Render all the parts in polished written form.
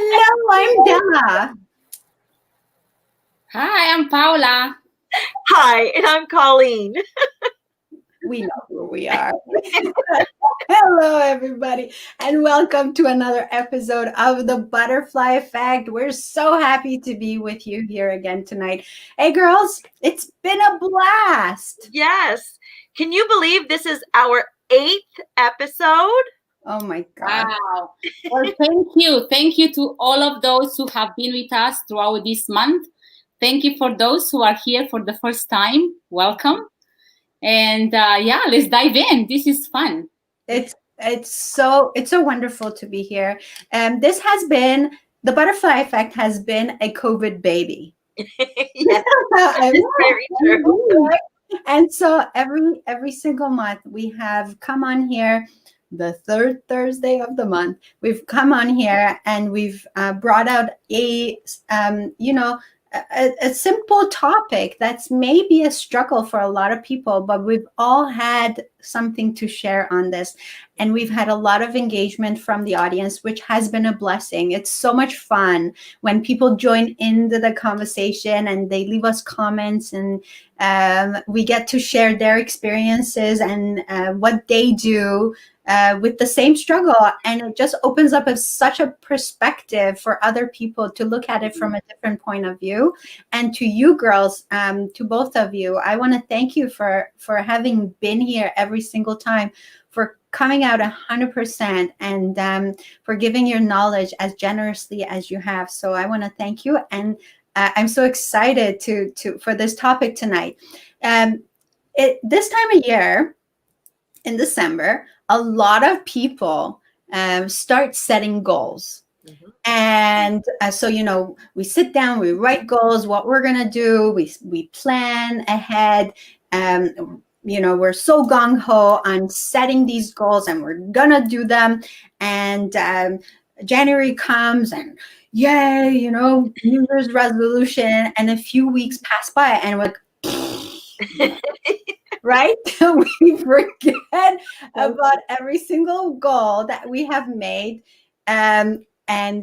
Hello, I'm Della. Hi, I'm Paula. Hi, and I'm Colleen. We know who we are. Hello, everybody, and welcome to another episode of The Butterfly Effect. We're so happy to be with you here again tonight. Hey, girls, it's been a blast. Yes. Can you believe this is our 8th episode? Oh, my God. Wow. Well, thank you. Thank you to all of those who have been with us throughout this month. Thank you for those who are here for the first time. Welcome. And let's dive in. This is fun. It's so wonderful to be here. This has been The Butterfly Effect has been a COVID baby. Yes, it's very true. And so every single month we have come on here, the third Thursday of the month. We've come on here and we've brought out a simple topic that's maybe a struggle for a lot of people, but we've all had something to share on this. And we've had a lot of engagement from the audience, which has been a blessing. It's so much fun when people join into the conversation and they leave us comments, and we get to share their experiences and what they do with the same struggle. And it just opens up such a perspective for other people to look at it from a different point of view. And to you girls, to both of you, I want to thank you for having been here every single time, for coming out 100%, and for giving your knowledge as generously as you have. So I want to thank you. And I'm so excited for this topic tonight. This time of year, in December, a lot of people start setting goals. Mm-hmm. And so, we sit down, we write goals, what we're going to do, we plan ahead. We're so gung-ho on setting these goals, and we're going to do them. And January comes, and yay, New Year's resolution, and a few weeks pass by, and we're like, right? We forget about every single goal that we have made. And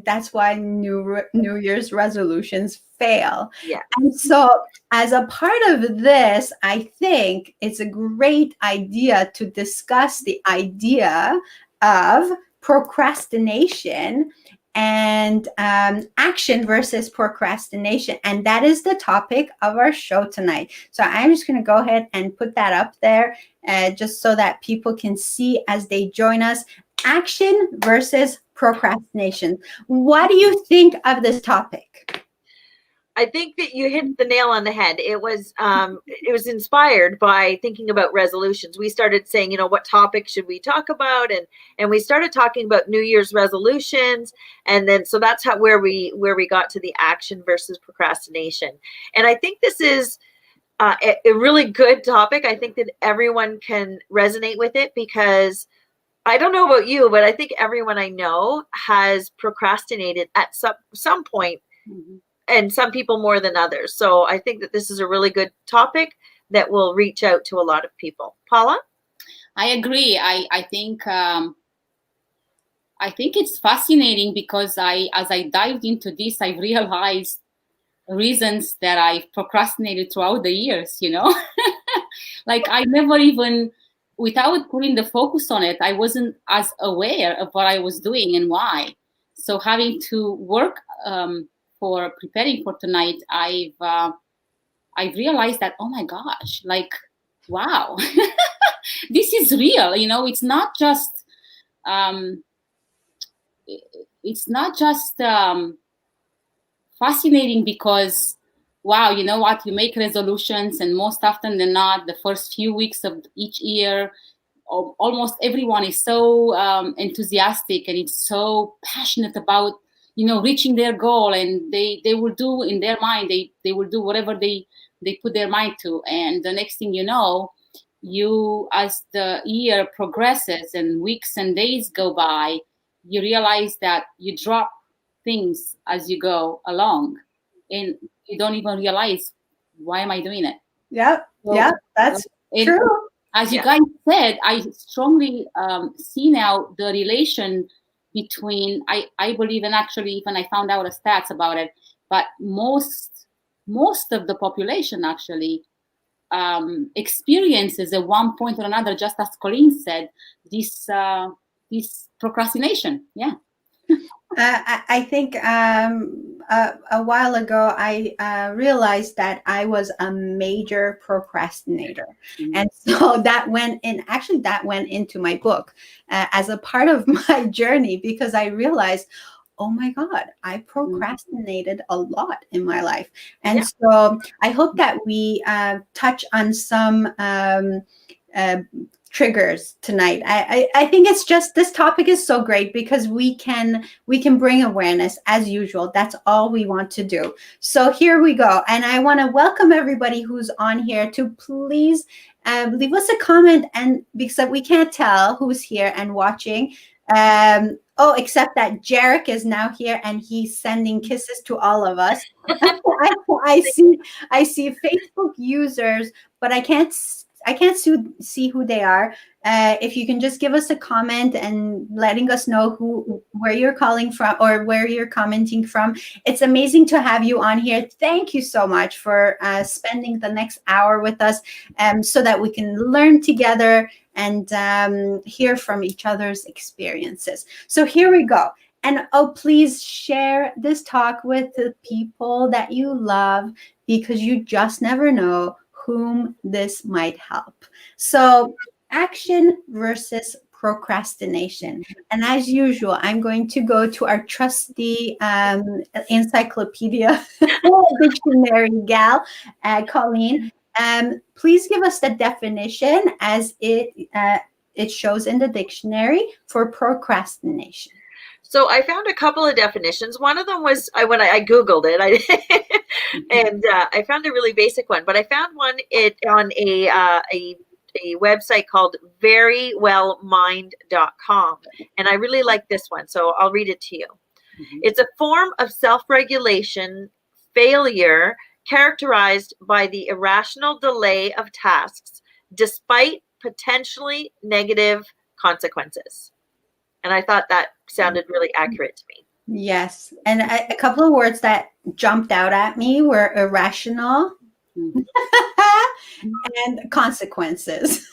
that's why New Year's resolutions fail. Yeah. And so as a part of this, I think it's a great idea to discuss the idea of procrastination and action versus procrastination. And that is the topic of our show tonight. So I'm just going to go ahead and put that up there just so that people can see as they join us. Action versus procrastination. What do you think of this topic? I think that you hit the nail on the head. It was inspired by thinking about resolutions. We started saying, what topic should we talk about, and we started talking about New Year's resolutions, and then so that's where we got to the action versus procrastination. And I think this is a really good topic. I think that everyone can resonate with it, because I don't know about you, but I think everyone I know has procrastinated at some point. Mm-hmm. And some people more than others. So I think that this is a really good topic that will reach out to a lot of people. Paula? I agree. I think it's fascinating, because as I dived into this, I realized reasons that I procrastinated throughout the years, Like I never even, without putting the focus on it, I wasn't as aware of what I was doing and why. So having to work for preparing for tonight, I've realized that, oh my gosh, like, wow, this is real. It's not just fascinating because, wow, you know what, you make resolutions, and most often than not, the first few weeks of each year, almost everyone is so enthusiastic, and it's so passionate about reaching their goal, and they will do in their mind, they will do whatever they put their mind to. And the next thing you know, as the year progresses and weeks and days go by, you realize that you drop things as you go along, and you don't even realize, why am I doing it? Yep. That's true. As you guys said, I strongly see now the relation between, I believe, and actually even I found out the stats about it, but most of the population actually experiences at one point or another, just as Colleen said, this procrastination. Yeah. I think a while ago I realized that I was a major procrastinator, and so that went in. Actually, that went into my book as a part of my journey, because I realized, oh my God, I procrastinated a lot in my life. And so I hope that we touch on some triggers tonight. I think it's just, this topic is so great because we can bring awareness as usual. That's all we want to do. So here we go. And I want to welcome everybody who's on here to please leave us a comment, and because we can't tell who's here and watching. Except that Jarek is now here and he's sending kisses to all of us. I see Facebook users, but I can't see who they are. If you can just give us a comment and letting us know where you're calling from or where you're commenting from. It's amazing to have you on here. Thank you so much for spending the next hour with us, so that we can learn together and hear from each other's experiences. So here we go. And please share this talk with the people that you love, because you just never know whom this might help. So action versus procrastination. And as usual, I'm going to go to our trusty encyclopedia dictionary gal, Colleen. Please give us the definition as it shows in the dictionary for procrastination. So I found a couple of definitions. One of them was when I Googled it, and I found a really basic one. But I found one on a website called verywellmind.com, and I really like this one. So I'll read it to you. Mm-hmm. It's a form of self-regulation failure characterized by the irrational delay of tasks despite potentially negative consequences. And I thought that sounded really accurate to me. Yes. And a couple of words that jumped out at me were irrational and consequences.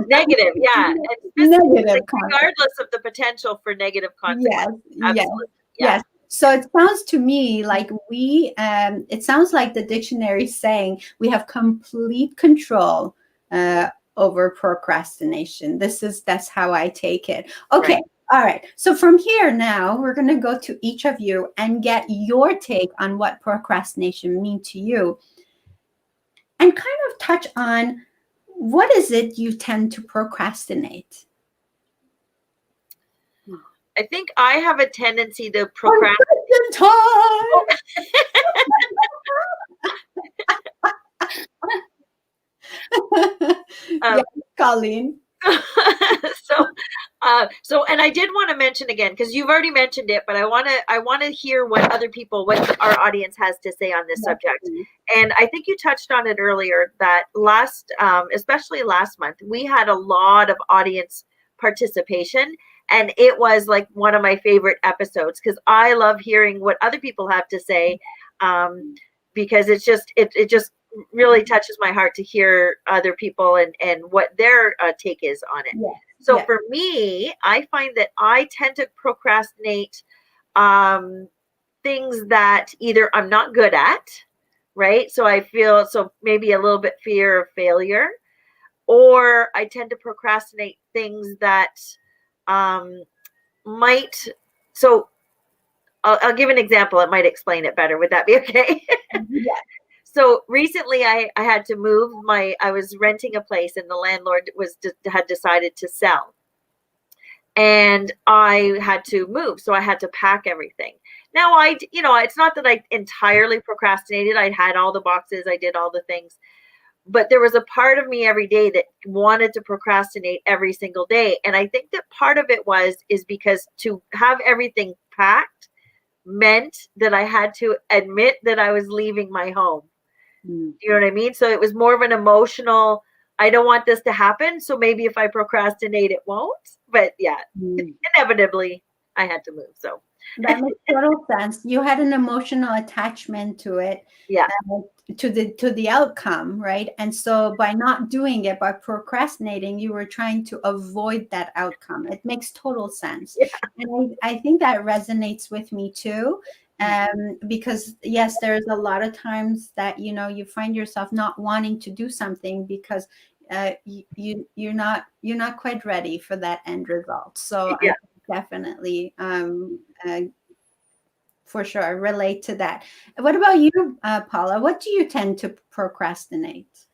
Negative, yeah. Negative, regardless of the potential for negative consequences. Yes. Absolutely. Yes. So it sounds to me like it sounds like the dictionary is saying we have complete control over procrastination. That's how I take it. Okay. Right. All right. So from here now, we're going to go to each of you and get your take on what procrastination means to you, and kind of touch on what is it you tend to procrastinate. I think I have a tendency to procrastinate. Colleen. So, and I did want to mention again, because you've already mentioned it, but I want to hear what our audience has to say on this subject. And I think you touched on it earlier that especially last month, we had a lot of audience participation, and it was like one of my favorite episodes because I love hearing what other people have to say, because it just really touches my heart to hear other people and what their take is on it. Yeah. So for me, I find that I tend to procrastinate things that either I'm not good at, right? So I feel maybe a little bit fear of failure, or I tend to procrastinate things that might. So I'll give an example. It might explain it better. Would that be okay? Yeah. So recently I had to move I was renting a place and the landlord had decided to sell, and I had to move. So I had to pack everything. Now it's not that I entirely procrastinated. I had all the boxes. I did all the things, but there was a part of me every day that wanted to procrastinate every single day. And I think that part of it is because to have everything packed meant that I had to admit that I was leaving my home. You know what I mean? So it was more of an emotional, I don't want this to happen. So maybe if I procrastinate, it won't. But yeah, inevitably, I had to move. So that makes total sense. You had an emotional attachment to it, yeah, to the outcome, right? And so by not doing it, by procrastinating, you were trying to avoid that outcome. It makes total sense. Yeah. And I think that resonates with me too. Because yes, there's a lot of times that, you know, you find yourself not wanting to do something because you're not quite ready for that end result. So Yeah. I definitely for sure relate to that. What about you, Paula? What do you tend to procrastinate?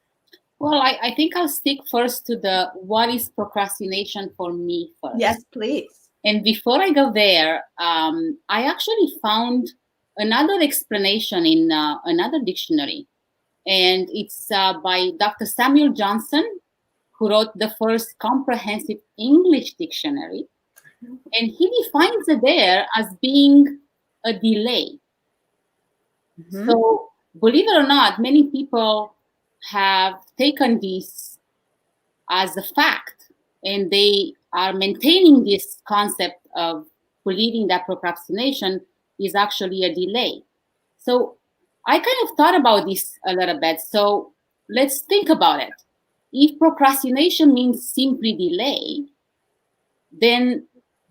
Well, I think I'll stick first to the what is procrastination for me first. Yes, please. And before I go there, I actually found another explanation in another dictionary. And it's by Dr. Samuel Johnson, who wrote the first comprehensive English dictionary. And he defines it there as being a delay. Mm-hmm. So, believe it or not, many people have taken this as a fact, and they are maintaining this concept of believing that procrastination is actually a delay. So, I kind of thought about this a little bit. So, let's think about it. If procrastination means simply delay, then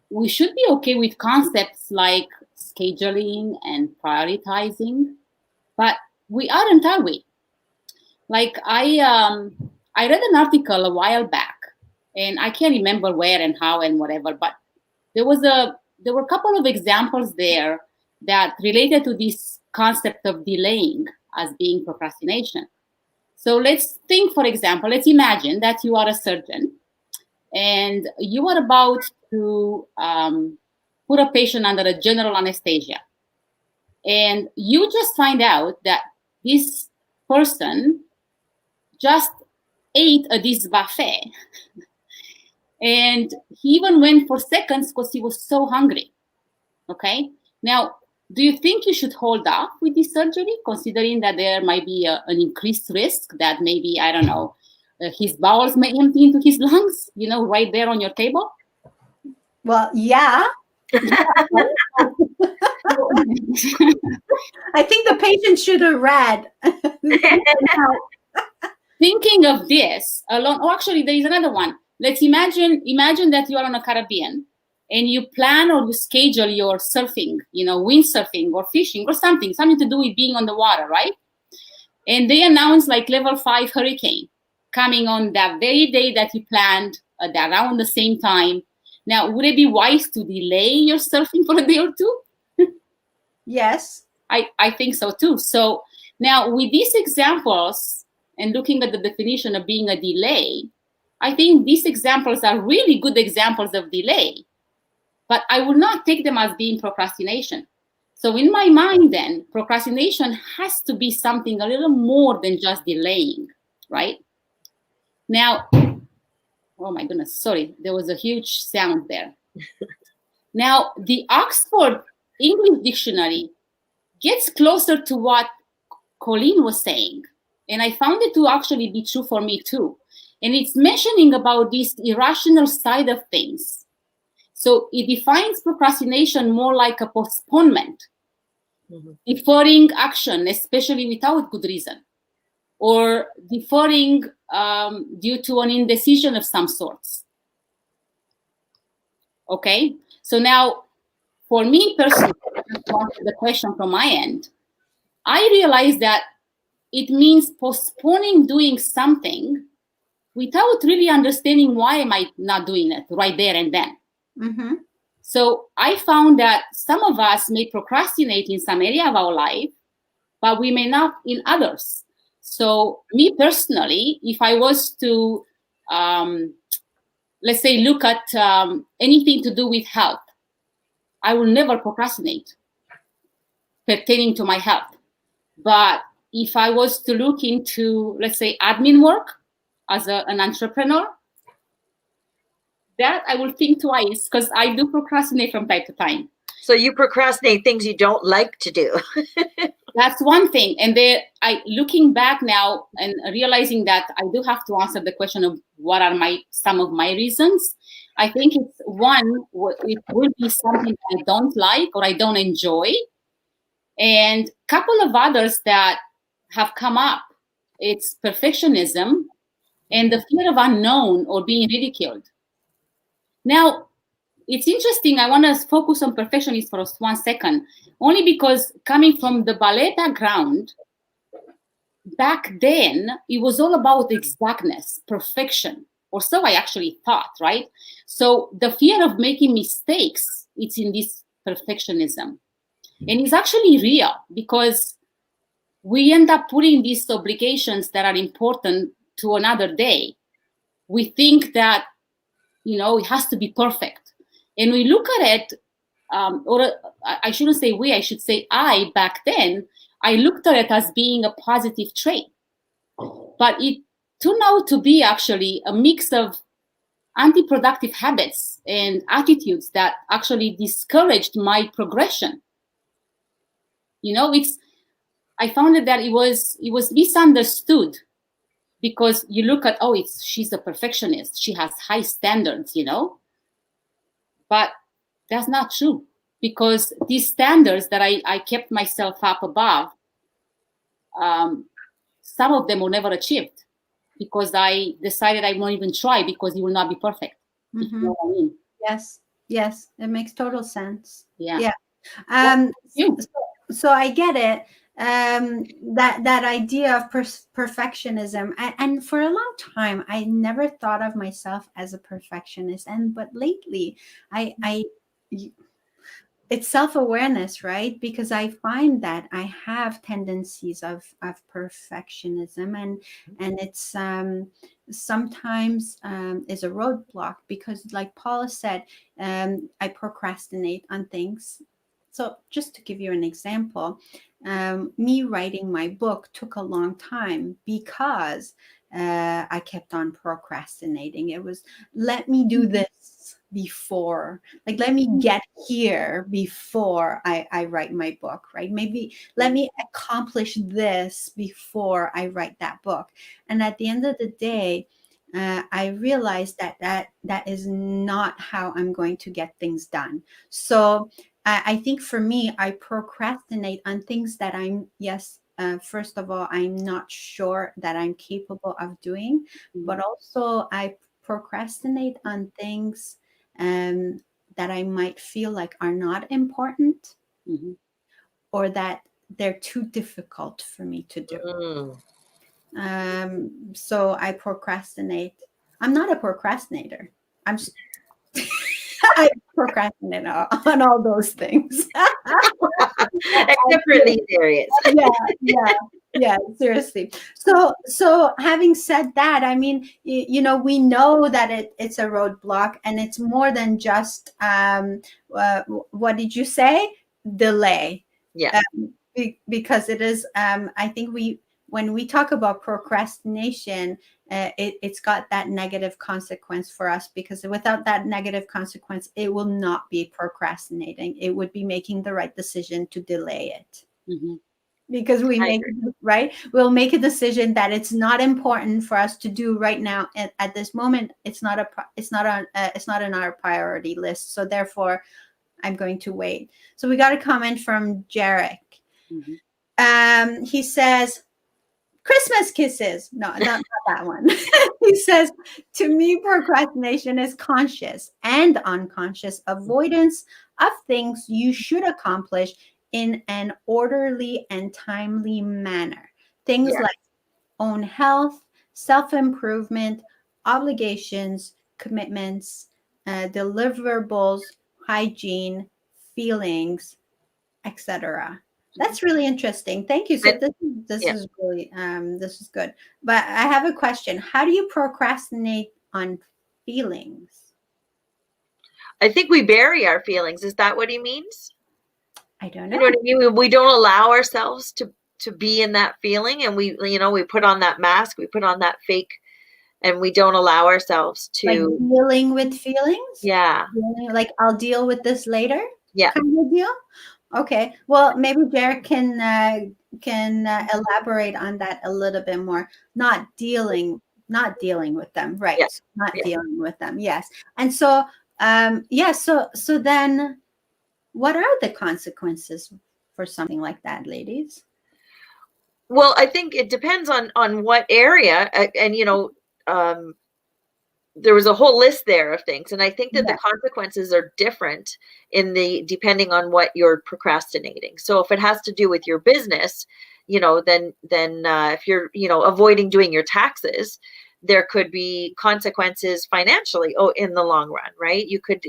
we should be okay with concepts like scheduling and prioritizing, but we aren't, are we? Like I read an article a while back, and I can't remember where and how and whatever, but there were a couple of examples there that related to this concept of delaying as being procrastination. So let's think, for example, let's imagine that you are a surgeon and you are about to put a patient under a general anesthesia. And you just find out that this person just ate at this buffet. And he even went for seconds because he was so hungry. Okay? Now, do you think you should hold off with this surgery, considering that there might be an increased risk that maybe, I don't know, his bowels may empty into his lungs, you know, right there on your table? Well, yeah. I think the patient should have read. Thinking of this alone, oh, actually, there is another one. Let's imagine that you are on a Caribbean and you plan or you schedule your surfing, you know, windsurfing or fishing or something to do with being on the water, right? And they announce like level 5 hurricane coming on that very day that you planned around the same time. Now, would it be wise to delay your surfing for a day or two? Yes. I think so too. So now with these examples and looking at the definition of being a delay, I think these examples are really good examples of delay, but I will not take them as being procrastination. So in my mind then, procrastination has to be something a little more than just delaying, right? Now, oh my goodness, sorry, there was a huge sound there. Now, the Oxford English Dictionary gets closer to what Colleen was saying. And I found it to actually be true for me too. And it's mentioning about this irrational side of things. So it defines procrastination more like a postponement, deferring action, especially without good reason, or deferring due to an indecision of some sorts. Okay, so now for me personally, to answer the question from my end, I realized that it means postponing doing something without really understanding why am I not doing it right there and then. Mm-hmm. So I found that some of us may procrastinate in some area of our life, but we may not in others. So me personally, if I was to, let's say, look at anything to do with health, I will never procrastinate pertaining to my health. But if I was to look into, let's say, admin work as an entrepreneur, that I will think twice because I do procrastinate from time to time. So you procrastinate things you don't like to do. That's one thing. And looking back now and realizing that I do have to answer the question of what are some of my reasons. I think it's one, it will be something I don't like or I don't enjoy. And a couple of others that have come up, it's perfectionism and the fear of unknown or being ridiculed. Now, it's interesting. I want to focus on perfectionism for 1 second, only because coming from the ballet background, back then, it was all about exactness, perfection, or so I actually thought, right? So the fear of making mistakes, it's in this perfectionism. And it's actually real because we end up putting these obligations that are important to another day. We think that, it has to be perfect. And we look at it, or I shouldn't say we, I should say I, back then, I looked at it as being a positive trait. But it turned out to be actually a mix of anti-productive habits and attitudes that actually discouraged my progression. I found that it was misunderstood because you look at, she's a perfectionist. She has high standards, but that's not true because these standards that I kept myself up above, some of them were never achieved because I decided I won't even try because you will not be perfect. If you know what I mean. Yes, it makes total sense. Yeah. So I get it. That idea of perfectionism, and for a long time I never thought of myself as a perfectionist, but lately it's self-awareness, right? Because I find that I have tendencies of perfectionism, and it's sometimes is a roadblock because, like Paula said, I procrastinate on things. So just to give you an example, me writing my book took a long time because I kept on procrastinating. It was, let me do this before, like, let me get here before I write my book, right? Maybe let me accomplish this before I write that book. And at the end of the day, I realized that is not how I'm going to get things done. So I think for me, I procrastinate on things that first of all, I'm not sure that I'm capable of doing, but also I procrastinate on things that I might feel like are not important, or that they're too difficult for me to do. So I procrastinate. I'm not a procrastinator. I procrastinate on all those things. Except for these areas. Yeah, seriously. So having said that, I mean, we know that it's a roadblock, and it's more than just what did you say? Delay. Yeah. Because it is, I think when we talk about procrastination, it's got that negative consequence for us, because without that negative consequence, it will not be procrastinating. It would be making the right decision to delay it. Because we'll make a decision that it's not important for us to do right now. At this moment, it's not on our priority list. So therefore, I'm going to wait. So we got a comment from Jarek. He says, Christmas kisses. No, not that one. He says, to me, procrastination is conscious and unconscious avoidance of things you should accomplish in an orderly and timely manner. Things like own health, self-improvement, obligations, commitments, deliverables, hygiene, feelings, etc. That's really interesting. Thank you. So this is really this is good. But I have a question. How do you procrastinate on feelings? I think we bury our feelings. Is that what he means? I don't know. You know what I mean? We don't allow ourselves to be in that feeling, and we put on that mask, we put on that fake, and we don't allow ourselves to, like, dealing with feelings. Yeah. Like, I'll deal with this later. Yeah. Kind of deal. Okay. Well, maybe Derek can elaborate on that a little bit more. Not dealing, not dealing with them, right? Yeah. Not Yeah. dealing with them. Yes. And so, so then what are the consequences for something like that, ladies? Well, I think it depends on what area, and there was a whole list there of things, and I think that the consequences are different depending on what you're procrastinating. So if it has to do with your business, then if you're avoiding doing your taxes, there could be consequences financially in the long run, right? You could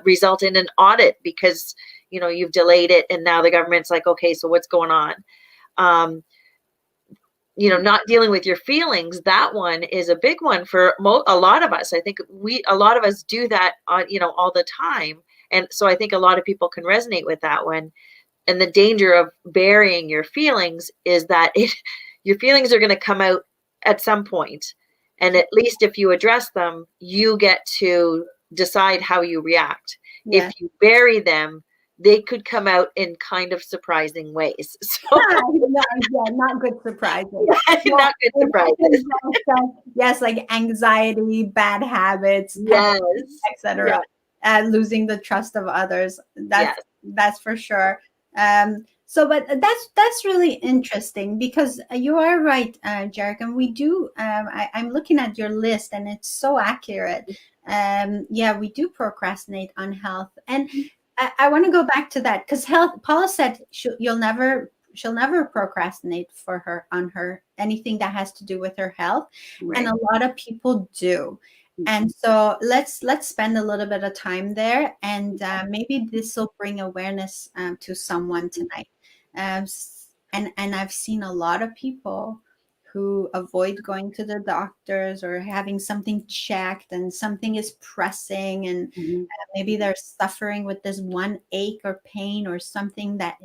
result in an audit because you've delayed it, and now the government's like, okay, so what's going on? Not dealing with your feelings, that one is a big one for a lot of us. I think a lot of us do that all the time. And so I think a lot of people can resonate with that one. And the danger of burying your feelings is that your feelings are going to come out at some point. And at least if you address them, you get to decide how you react. Yeah. If you bury them, they could come out in kind of surprising ways. So, not good surprises. Not good surprises. Yes, like anxiety, bad habits, yes, etc. Losing the trust of others. That's for sure. But that's really interesting because you are right, Jarek, and we do. I'm looking at your list, and it's so accurate. We do procrastinate on health, and I want to go back to that because health. Paula said she'll never procrastinate on her anything that has to do with her health, right. And a lot of people do. And so let's spend a little bit of time there, and maybe this will bring awareness to someone tonight. And I've seen a lot of people who avoid going to the doctors or having something checked, and something is pressing, and maybe they're suffering with this one ache or pain or something that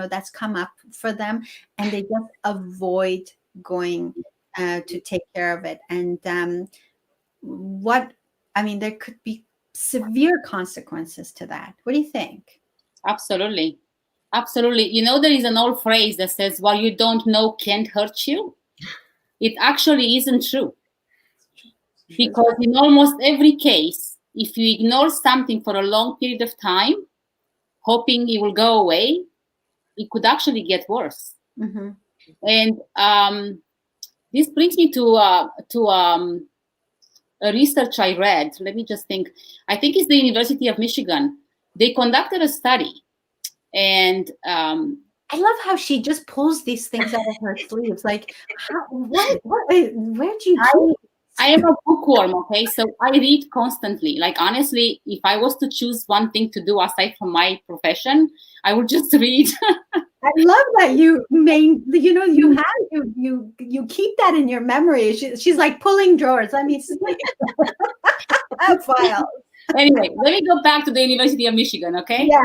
that's come up for them, and they just avoid going to take care of it. And there could be severe consequences to that. What do you think? Absolutely. There is an old phrase that says, what you don't know can't hurt you. It actually isn't true. Because in almost every case, if you ignore something for a long period of time, hoping it will go away, it could actually get worse. Mm-hmm. And this brings me to a research I read. Let me just think. I think it's the University of Michigan. They conducted a study, and I love how she just pulls these things out of her sleeves. Like, where'd you? I am a bookworm, okay? So I read constantly. Like, honestly, if I was to choose one thing to do aside from my profession, I would just read. I love that you keep that in your memory. She's like pulling drawers. Let me see. Files. Anyway, let me go back to the University of Michigan, okay? Yeah.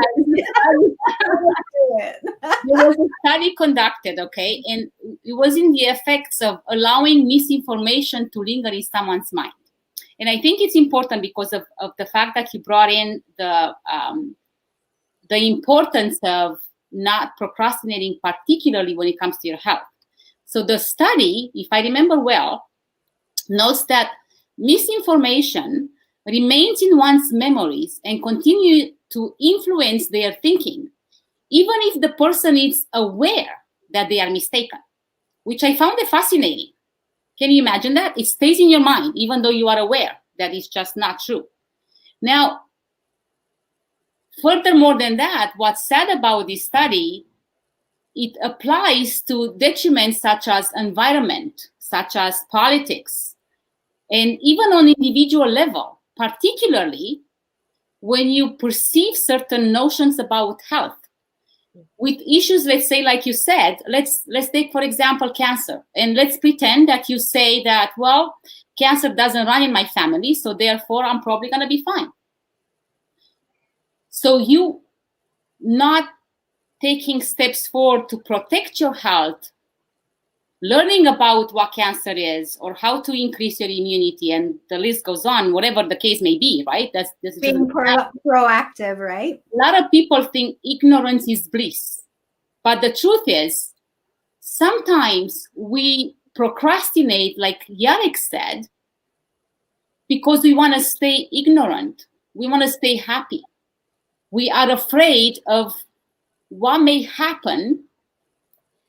There was a study conducted, okay? And it was in the effects of allowing misinformation to linger in someone's mind. And I think it's important because of the fact that you brought in the importance of not procrastinating, particularly when it comes to your health. So the study, if I remember well, notes that misinformation remains in one's memories and continue to influence their thinking, even if the person is aware that they are mistaken, which I found fascinating. Can you imagine that? It stays in your mind, even though you are aware that it's just not true. Now, furthermore than that, what's sad about this study, it applies to detriments such as environment, such as politics, and even on individual level, particularly when you perceive certain notions about health. With issues, let's say, like you said, let's take, for example, cancer. And let's pretend that you say that, well, cancer doesn't run in my family, so therefore I'm probably going to be fine. So you not taking steps forward to protect your health, learning about what cancer is or how to increase your immunity, and the list goes on, whatever the case may be, right? That's being proactive, right? A lot of people think ignorance is bliss. But the truth is, sometimes we procrastinate, like Yarek said, because we want to stay ignorant. We want to stay happy. We are afraid of what may happen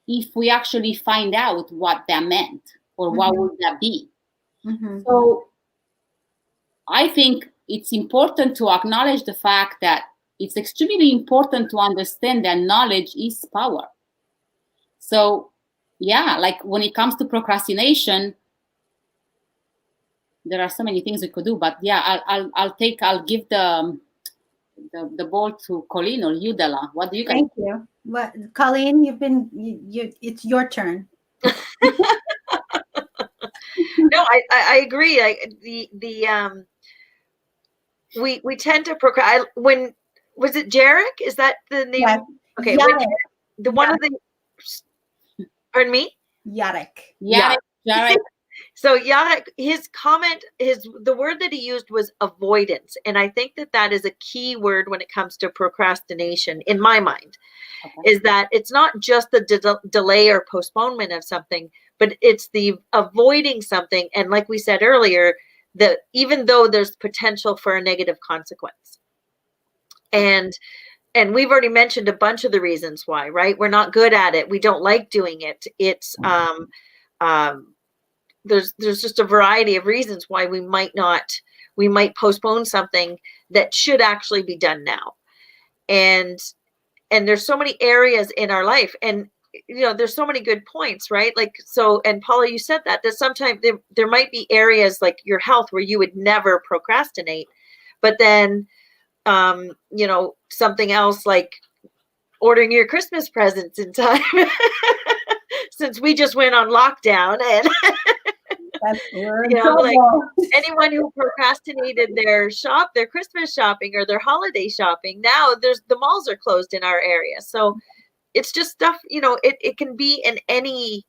if we actually find out what that meant or what would that be. So I think it's important to acknowledge the fact that it's extremely important to understand that knowledge is power. So yeah, like when it comes to procrastination, there are so many things we could do, but yeah, I'll give the ball to Colleen or you, Della. What do you guys? Thank you. What, Colleen, it's your turn. No, I agree. We tend to procrastinate. When was it Jarek? Is that the name? Yeah. Okay. Yarek. The one of the. Pardon me. Yarek. Yarek. So Yarek, his comment, the word that he used was avoidance, and I think that is a key word when it comes to procrastination in my mind. Okay. Is that it's not just the delay or postponement of something, but it's the avoiding something. And like we said earlier, that even though there's potential for a negative consequence, and we've already mentioned a bunch of the reasons why, right? We're not good at it. We don't like doing it. It's there's just a variety of reasons why we might postpone something that should actually be done now. And there's so many areas in our life, and there's so many good points, right? Like, so, and Paula, you said that sometimes there might be areas like your health where you would never procrastinate, but then something else like ordering your Christmas presents in time since we just went on lockdown, and like anyone who procrastinated their Christmas shopping or their holiday shopping, now the malls are closed in our area. So it's just stuff, it can be in any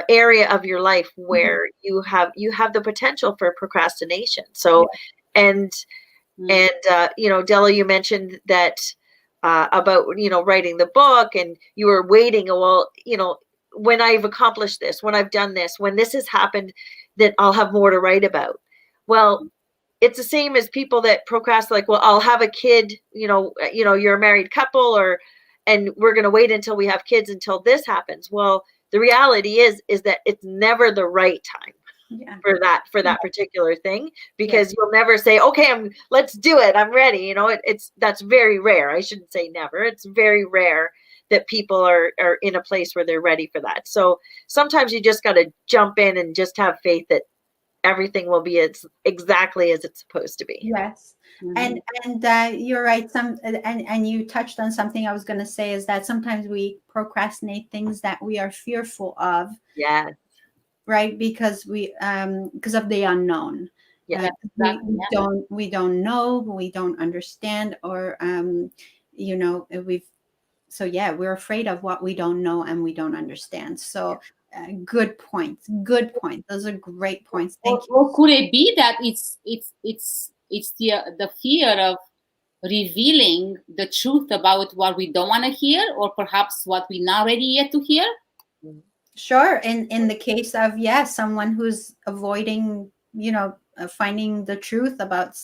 area of your life where you have the potential for procrastination. So, and Della, you mentioned that about, writing the book, and you were waiting, when I've accomplished this, when I've done this, when this has happened, that I'll have more to write about. Well, it's the same as people that procrastinate, like, well, I'll have a kid, you're a married couple, and we're going to wait until we have kids until this happens. Well, the reality is that it's never the right time. Yeah. for that particular thing, because you'll never say, okay, let's do it, I'm ready. That's very rare. I shouldn't say never. It's very rare that people are in a place where they're ready for that. So sometimes you just got to jump in and just have faith that everything will be exactly as it's supposed to be. Yes. And you're right. And you touched on something I was going to say, is that sometimes we procrastinate things that we are fearful of. Yeah. Right, because of the unknown. Yeah, we don't know, we don't understand, or we're afraid of what we don't know and we don't understand. So good points. Those are great points. Thank you. Or could it be that it's the fear of revealing the truth about what we don't want to hear, or perhaps what we're not ready yet to hear? Sure. In the case of, someone who's avoiding, finding the truth about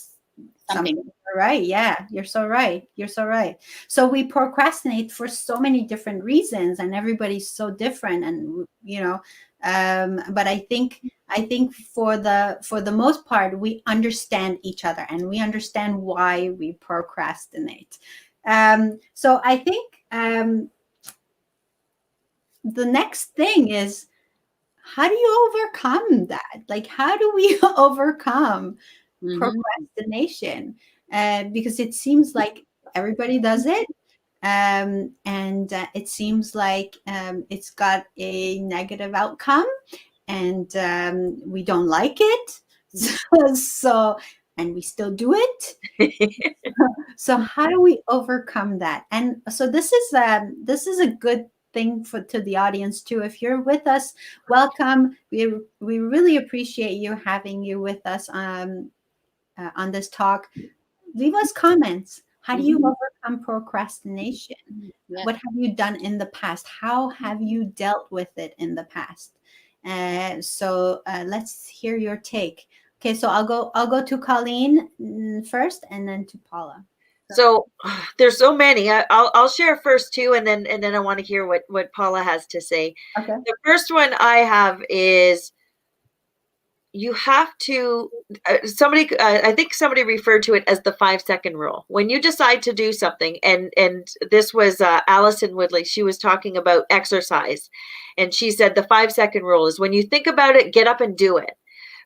something. Right. Yeah, you're so right. So we procrastinate for so many different reasons, and everybody's so different. And, but I think for the most part, we understand each other, and we understand why we procrastinate. So I think, the next thing is, how do you overcome that? Like, how do we overcome procrastination? Because it seems like everybody does it. And it seems like it's got a negative outcome, and we don't like it. So and we still do it. So how do we overcome that? And so this is a good thing to the audience too. If you're with us, welcome. We really appreciate having you with us on this talk. Leave us comments. How do you overcome procrastination? What have you done in the past? How have you dealt with it in the past? So let's hear your take. Okay, so I'll go to Colleen first, and then to Paula. So there's so many. I'll share first too, and then I want to hear what Paula has to say. Okay. The first one I have is you have to I think somebody referred to it as the 5-second rule. When you decide to do something, and this was Allison Woodley, she was talking about exercise, and she said the 5-second rule is when you think about it, get up and do it.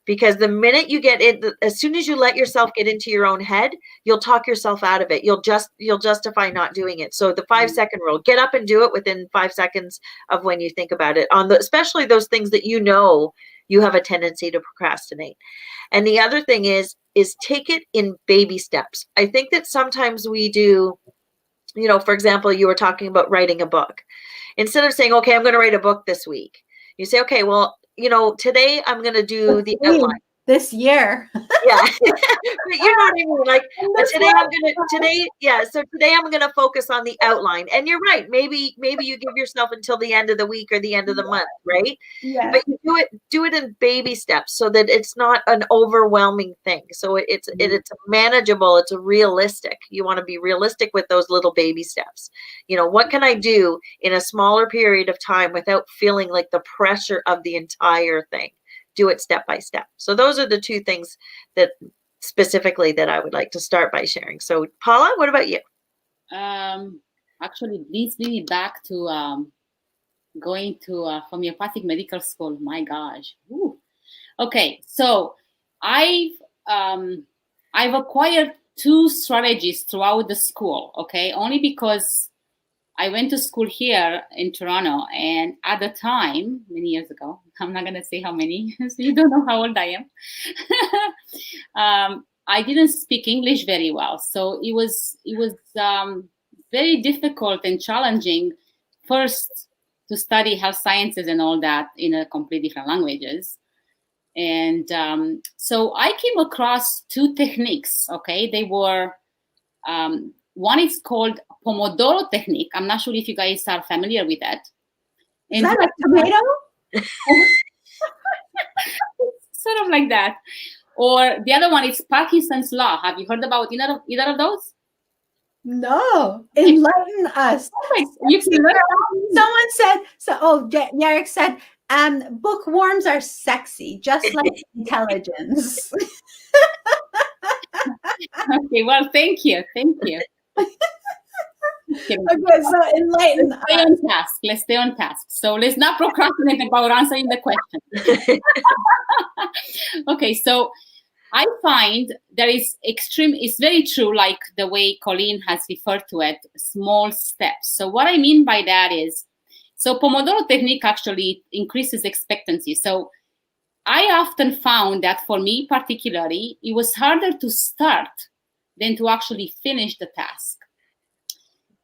Because the minute you get in, as soon as you let yourself get into your own head, you'll talk yourself out of it. You'll justify not doing it. So the 5-second rule: get up and do it within 5 seconds of when you think about it. Especially those things that you know you have a tendency to procrastinate. And the other thing is take it in baby steps. I think that sometimes we do, for example, you were talking about writing a book. Instead of saying, okay, I'm going to write a book this week, you say, okay, well, today I'm going to do the outline. This year. Yeah. But you know what I mean? Like today I'm gonna focus on the outline. And you're right. Maybe you give yourself until the end of the week or the end of the month, right? Yeah. But you do it in baby steps so that it's not an overwhelming thing. So it's manageable, it's realistic. You want to be realistic with those little baby steps. What can I do in a smaller period of time without feeling like the pressure of the entire thing? Do it step by step. So those are the two things that specifically that I would like to start by sharing. So Paula, what about you? Actually, leads me back to going to homeopathic medical school. My gosh. Woo. Okay, so I've acquired 2 strategies throughout the school. Okay, only because I went to school here in Toronto, and at the time, many years ago, I'm not going to say how many, so you don't know how old I am. I didn't speak English very well. So it was very difficult and challenging first to study health sciences and all that in a completely different languages. And so I came across 2 techniques, okay? They were, one is called Pomodoro Technique. I'm not sure if you guys are familiar with that. Is that a tomato? Sort of like that. Or the other one is Parkinson's Law. Have you heard about either of those? No. Enlighten us. Someone said, Jarek said, bookworms are sexy, just like intelligence. Okay, well, thank you. Okay, so enlighten us. Let's stay on task. So let's not procrastinate about answering the question. Okay, so I find there is it's very true, like the way Colleen has referred to it, small steps. So what I mean by that is, so Pomodoro Technique actually increases expectancy. So I often found that for me particularly, it was harder to start than to actually finish the task.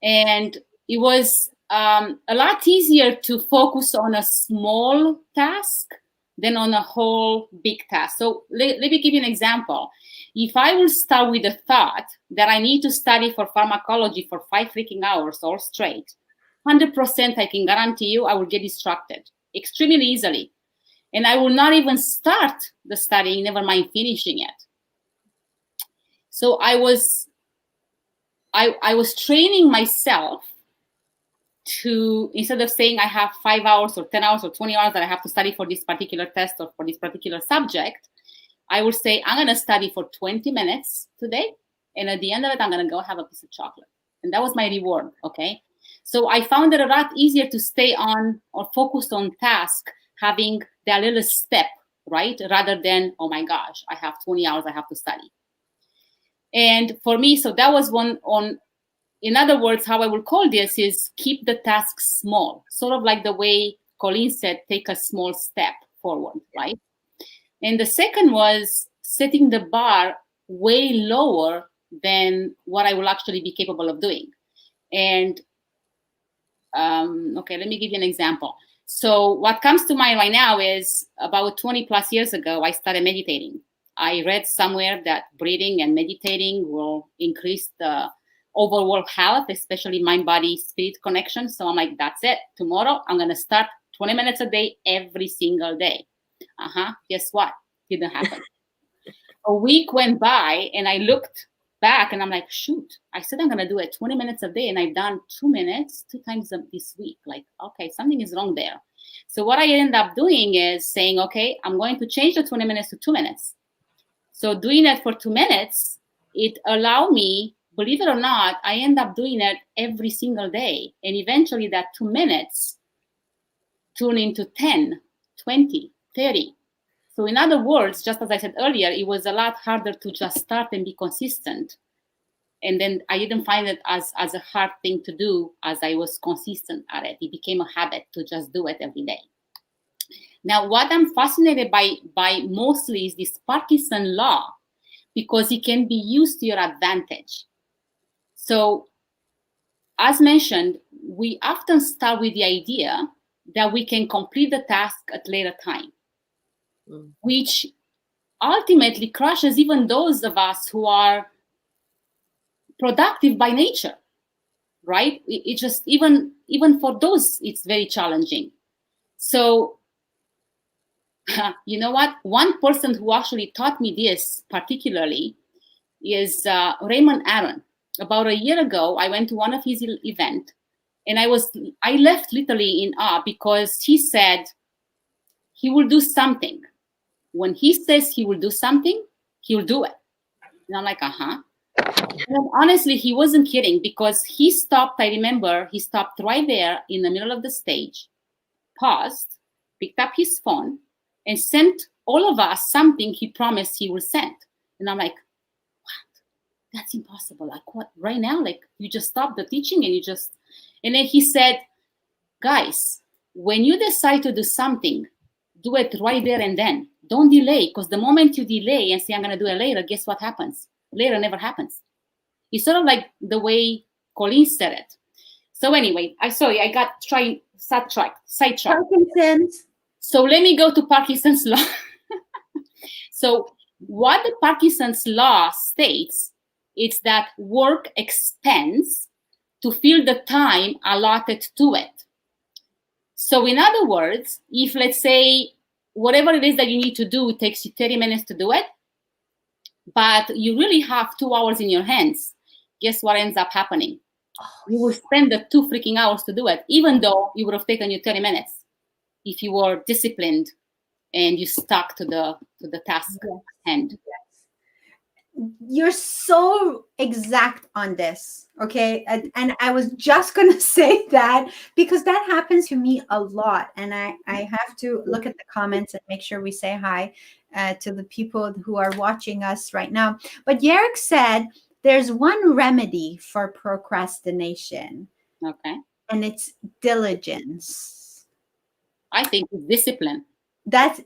And it was a lot easier to focus on a small task than on a whole big task. So let me give you an example. If I will start with the thought that I need to study for pharmacology for 5 freaking hours all straight, 100% I can guarantee you I will get distracted extremely easily. And I will not even start the studying, never mind finishing it. So I was training myself to, instead of saying I have 5 hours or 10 hours or 20 hours that I have to study for this particular test or for this particular subject, I would say I'm going to study for 20 minutes today. And at the end of it, I'm going to go have a piece of chocolate. And that was my reward, okay? So I found it a lot easier to stay on or focus on task, having that little step, right? Rather than, oh my gosh, I have 20 hours I have to study. And for me, so that was one on, in other words, how I would call this is keep the task small, sort of like the way Colleen said, take a small step forward, right? And the second was setting the bar way lower than what I will actually be capable of doing. And okay, let me give you an example. So what comes to mind right now is about 20 plus years ago, I started meditating. I read somewhere that breathing and meditating will increase the overall health, especially mind-body-spirit connection. So I'm like, that's it. Tomorrow, I'm going to start 20 minutes a day, every single day. Guess what? Didn't happen. A week went by and I looked back and I'm like, shoot, I said I'm going to do it 20 minutes a day and I've done 2 minutes 2 times this week. Like, okay, something is wrong there. So what I ended up doing is saying, okay, I'm going to change the 20 minutes to 2 minutes. So doing it for 2 minutes, it allowed me, believe it or not, I end up doing it every single day. And eventually that 2 minutes turned into 10, 20, 30. So in other words, just as I said earlier, it was a lot harder to just start and be consistent. And then I didn't find it as a hard thing to do as I was consistent at it. It became a habit to just do it every day. Now, what I'm fascinated by mostly is this Parkinson law, because it can be used to your advantage. So as mentioned, we often start with the idea that we can complete the task at later time, which ultimately crushes even those of us who are productive by nature, right? It just, even for those, it's very challenging. So, you know what? One person who actually taught me this particularly is Raymond Aron. About a year ago, I went to one of his events, and I left literally in awe, because he said he will do something. When he says he will do something, he'll do it. And I'm like, And honestly, he wasn't kidding, because he stopped. I remember he stopped right there in the middle of the stage, paused, picked up his phone, and sent all of us something he promised he will send. And I'm like, what? That's impossible. Like, what? Right now? Like, you just stopped the teaching and then he said, guys, when you decide to do something, do it right there and then. Don't delay, because the moment you delay and say, I'm going to do it later, guess what happens? Later never happens. It's sort of like the way Colleen said it. So anyway, I got sidetracked. Parkinson's. So let me go to Parkinson's law. So what the Parkinson's law states is that work expands to fill the time allotted to it. So in other words, if, let's say, whatever it is that you need to do, it takes you 30 minutes to do it, but you really have 2 hours in your hands, guess what ends up happening? You will spend the 2 freaking hours to do it, even though it would have taken you 30 minutes if you were disciplined and you stuck to the task at hand. Yes. You're so exact on this, okay? And I was just going to say that, because that happens to me a lot. And I have to look at the comments and make sure we say hi to the people who are watching us right now. But Yerrick said there's one remedy for procrastination. Okay. And it's diligence. I think it's discipline.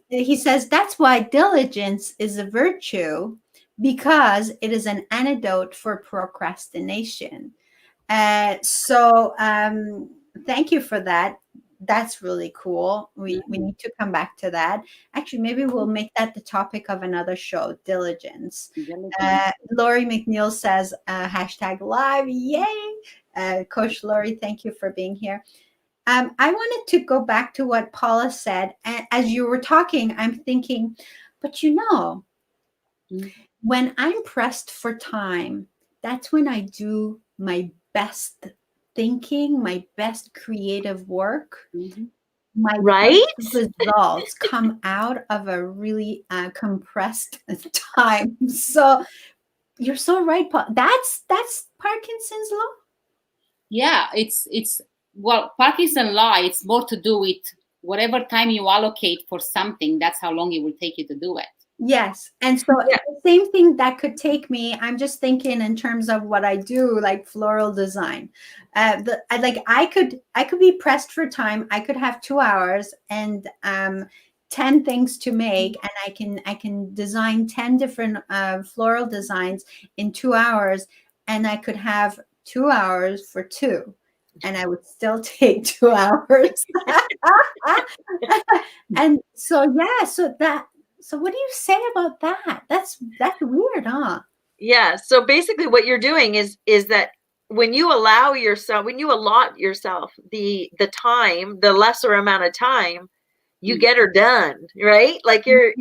He says that's why diligence is a virtue, because it is an antidote for procrastination. So thank you for that. That's really cool. We need to come back to that. Actually, maybe we'll make that the topic of another show, diligence. Lori McNeil says, #live. Yay. Coach Lori, thank you for being here. I wanted to go back to what Paula said. As you were talking, I'm thinking, but when I'm pressed for time, that's when I do my best thinking, my best creative work. My best results come out of a really compressed time. So you're so right, Paul. That's Parkinson's law. Yeah, it's Parkinson's law. It's more to do with whatever time you allocate for something. That's how long it will take you to do it. Yes. And so the same thing that could take me, I'm just thinking in terms of what I do, like floral design. I could be pressed for time. I could have 2 hours and 10 things to make, and I can design 10 different floral designs in 2 hours, and I could have 2 hours for 2. And I would still take 2 hours. And so, so what do you say about that? That's weird, huh? Yeah. So basically what you're doing is that when you allow yourself, when you allot yourself the time, the lesser amount of time, you get her done, right? Like you're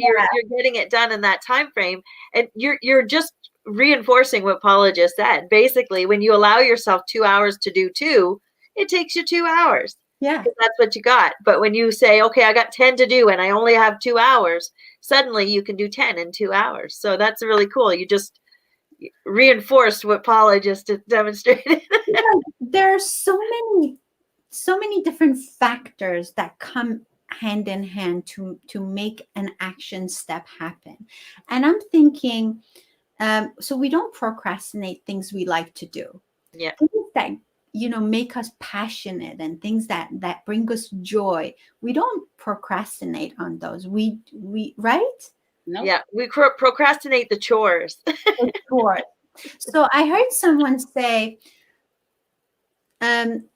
getting it done in that time frame, and you're just reinforcing what Paula just said. Basically, when you allow yourself 2 hours to do 2, it takes you 2 hours. Yeah. That's what you got. But when you say, okay, I got 10 to do and I only have 2 hours, suddenly you can do 10 in 2 hours. So that's really cool. You just reinforced what Paula just demonstrated. There are so many different factors that come hand in hand to make an action step happen. And I'm thinking, so we don't procrastinate things we like to do. Yeah. Things that make us passionate and things that bring us joy. We don't procrastinate on those. We right? No. Yeah, we procrastinate the chores. The chores. So I heard someone say,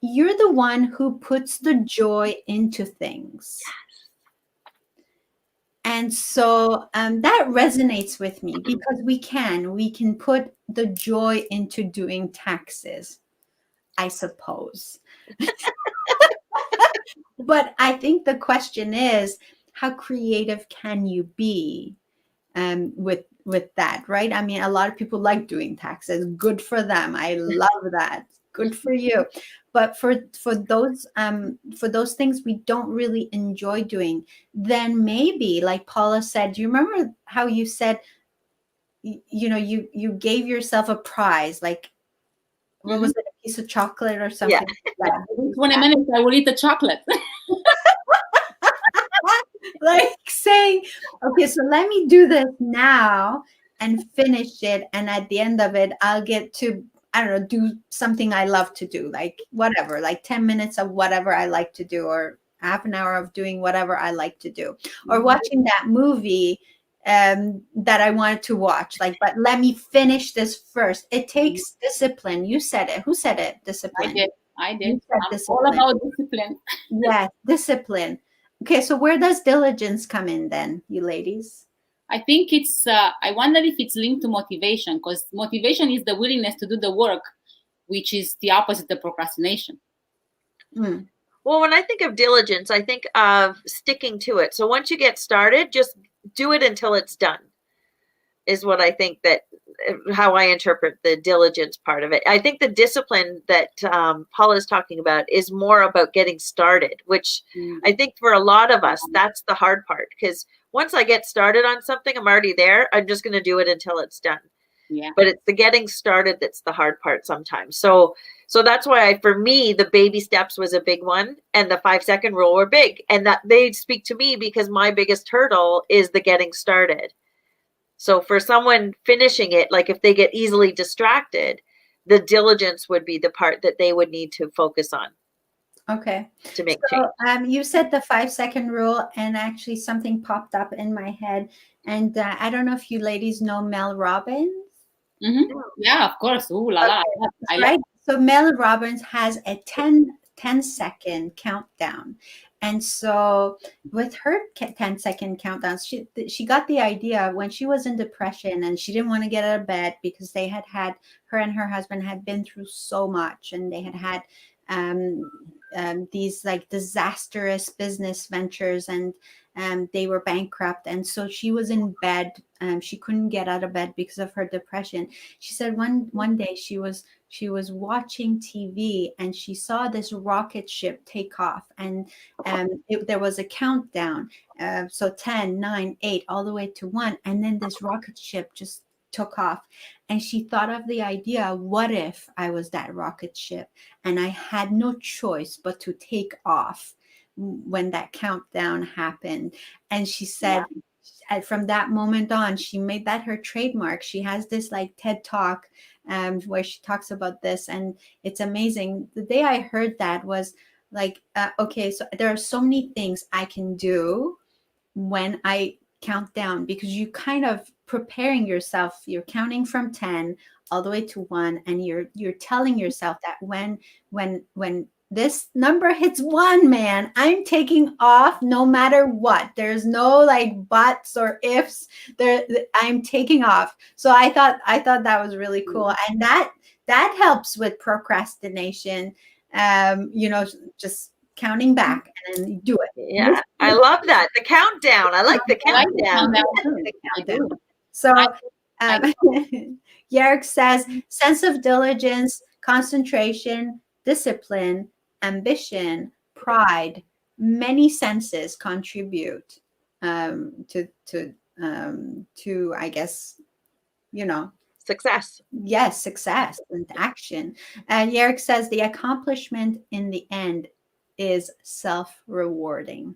you're the one who puts the joy into things. And so that resonates with me, because we can put the joy into doing taxes, I suppose. But I think the question is, how creative can you be with that, right? I mean, a lot of people like doing taxes. Good for them. I love that. Good for you. But for those things we don't really enjoy doing, then maybe, like Paula said, do you remember how you said, you gave yourself a prize, like what was it, a piece of chocolate or something? Yeah. In 20 minutes I will eat the chocolate. Like saying, okay, so let me do this now and finish it, and at the end of it I'll get to, I don't know, do something I love to do, like whatever, like 10 minutes of whatever I like to do, or half an hour of doing whatever I like to do, or watching that movie that I wanted to watch, like, but let me finish this first. It takes discipline. You said it. Who said it? Discipline. I did. You said I'm discipline. all about discipline. Yes, discipline. Okay, so where does diligence come in then, you ladies? I think it's, I wonder if it's linked to motivation, because motivation is the willingness to do the work, which is the opposite of procrastination. Mm. Well, when I think of diligence, I think of sticking to it. So once you get started, just do it until it's done, is what I think, that how I interpret the diligence part of it. I think the discipline that Paula is talking about is more about getting started, which I think for a lot of us, that's the hard part, because once I get started on something, I'm already there. I'm just going to do it until it's done. Yeah. But it's the getting started that's the hard part sometimes. So that's why for me, the baby steps was a big one, and the 5-second rule were big, and that they speak to me because my biggest hurdle is the getting started. So for someone finishing it, like if they get easily distracted, the diligence would be the part that they would need to focus on. Okay. To make change. You said the 5-second rule, and actually something popped up in my head. And I don't know if you ladies know Mel Robbins. Mm-hmm. Yeah, of course. Ooh la la. I right. So Mel Robbins has a 10-second countdown. And so with her 10-second countdowns, she got the idea when she was in depression and she didn't want to get out of bed, because they had her and her husband had been through so much, and they had these like disastrous business ventures, and they were bankrupt. And so she was in bed. She couldn't get out of bed because of her depression. She said one day she was watching TV and she saw this rocket ship take off, and there was a countdown. So 10, 9, 8, all the way to 1. And then this rocket ship just took off, and she thought of the idea, what if I was that rocket ship and I had no choice but to take off when that countdown happened. And she said, from that moment on, she made that her trademark. She has this like TED Talk where she talks about this, and it's amazing. The day I heard that was like, okay, so there are so many things I can do when I count down, because you kind of preparing yourself. You're counting from 10 all the way to 1, and you're telling yourself that when this number hits 1, man, I'm taking off no matter what. There's no like buts or ifs. I'm taking off. So I thought that was really cool, and that that helps with procrastination. Just counting back and then you do it. Yeah, I love that. The countdown. I like the I like the countdown. countdown. The I countdown. do. So I Yerrick says sense of diligence, concentration, discipline, ambition, pride, many senses contribute to I guess, Success. yes, success and action. And Yerrick says the accomplishment in the end is self-rewarding.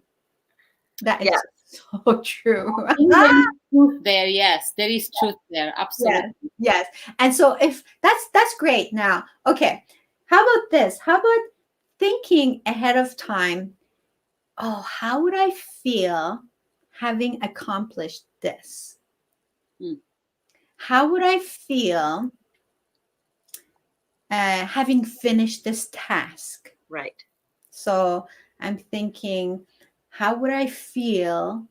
That is Yes. so true. think there is truth there. Yes, there is truth there. Absolutely. Yes. And so if that's great. Now, okay. How about this? How about thinking ahead of time? Oh, how would I feel having accomplished this? How would I feel having finished this task? Right. So I'm thinking, how would I feel?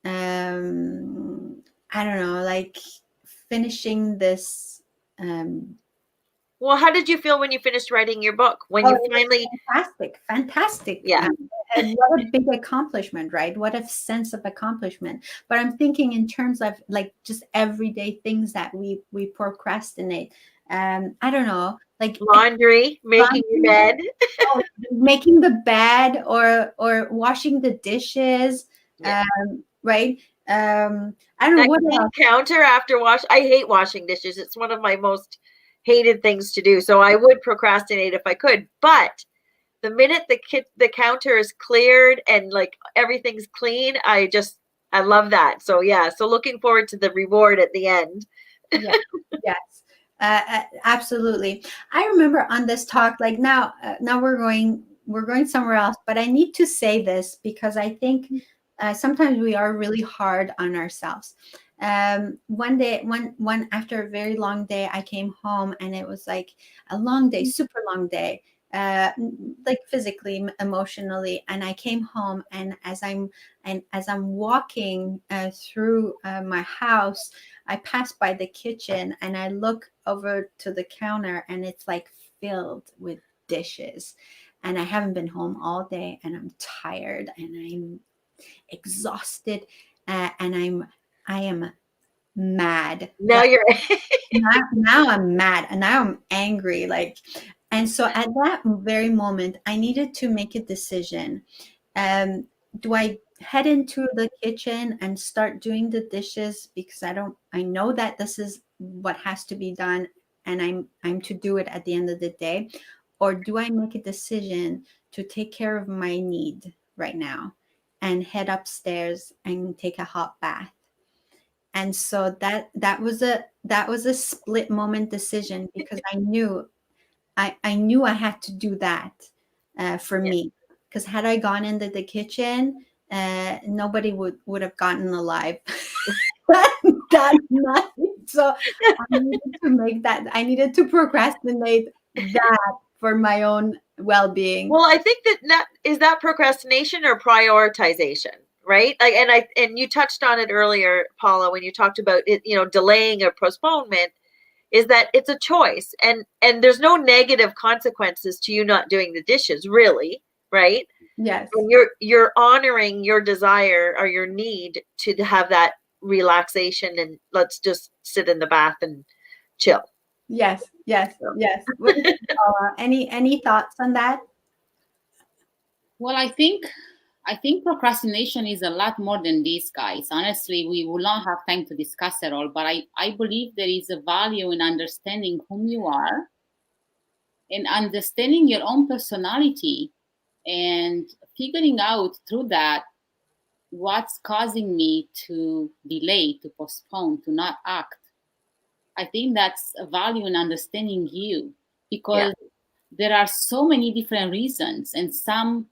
I don't know, like finishing this. Well, how did you feel when you finished writing your book? When you finally fantastic. Yeah. And what a big accomplishment, right? What a sense of accomplishment. But I'm thinking in terms of like just everyday things that we procrastinate. I don't know, like laundry, making your bed. making the bed or washing the dishes. Yeah. Right. I don't know what else. Counter after wash. I hate washing dishes. It's one of my most hated things to do. So I would procrastinate if I could. But the minute the counter is cleared and like everything's clean, I love that. So yeah. So looking forward to the reward at the end. Yes. Absolutely. I remember on this talk, like now we're going somewhere else, but I need to say this because I think sometimes we are really hard on ourselves. One day, one after a very long day, I came home and it was like a long day, super long day, like physically, emotionally. And I came home, and as I'm walking through my house, I pass by the kitchen and I look over to the counter, and it's like filled with dishes. And I haven't been home all day, and I'm tired and I'm exhausted, and I am mad. Now you're now I'm mad, and now I'm angry. And so at that very moment, I needed to make a decision. Do I head into the kitchen and start doing the dishes because I know that this is what has to be done, and I'm to do it at the end of the day? Or do I make a decision to take care of my need right now and head upstairs and take a hot bath? And so that was a split moment decision, because I knew I had to do that for me. Because had I gone into the kitchen, nobody would have gotten alive that night. So I needed to make that. I needed to procrastinate that for my own well-being. Well, I think that is that procrastination or prioritization, right? Like, and you touched on it earlier, Paula, when you talked about it, delaying or postponement. Is that it's a choice, and there's no negative consequences to you not doing the dishes, really, right? Yes. And you're honoring your desire or your need to have that relaxation, and let's just sit in the bath and chill. Yes. Any thoughts on that? Well, I think procrastination is a lot more than this, guys. Honestly, we will not have time to discuss it all, but I believe there is a value in understanding whom you are and understanding your own personality and figuring out through that what's causing me to delay, to postpone, to not act. I think that's a value in understanding you, because there are so many different reasons, and some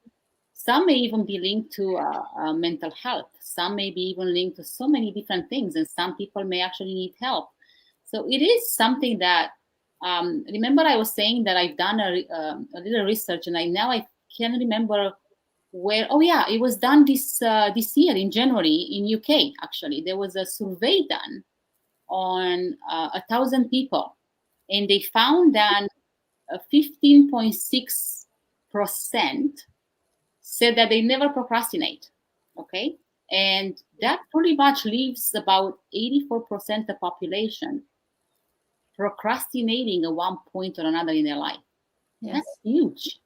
may even be linked to mental health. Some may be even linked to so many different things, and some people may actually need help. So it is something that, remember I was saying that I've done a little research, and I can't remember where. Oh yeah, it was done this year in January in UK. Actually, there was a survey done on 1,000 people, And they found that 15.6% said that they never procrastinate. Okay. And that pretty much leaves about 84% of the population procrastinating at one point or another in their life. Yes. That's huge.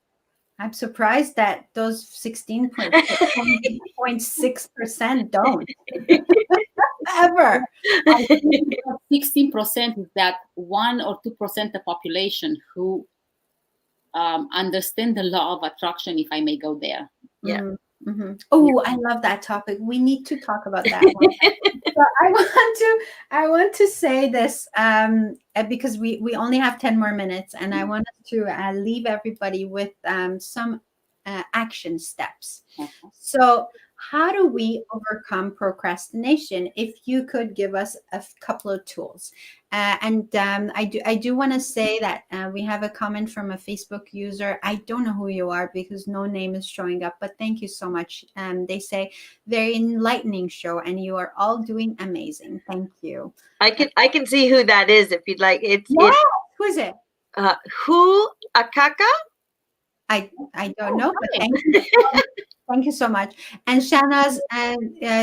I'm surprised that those 16.6% don't ever. I think 16% is that 1 or 2% of the population who understand the law of attraction, if I may go there. Yeah. Mm-hmm. Oh, I love that topic. We need to talk about that one. So I want to say this because we only have 10 more minutes, and I want to leave everybody with some action steps. So how do we overcome procrastination? If you could give us a couple of tools. I do want to say that we have a comment from a Facebook user. I don't know who you are because no name is showing up, but thank you so much. They say, very enlightening show, and you are all doing amazing. Thank you. I can see who that is if you'd like. It's who is it? Who Akaka? I don't know, but thank you. Thank you so much. And Shana's,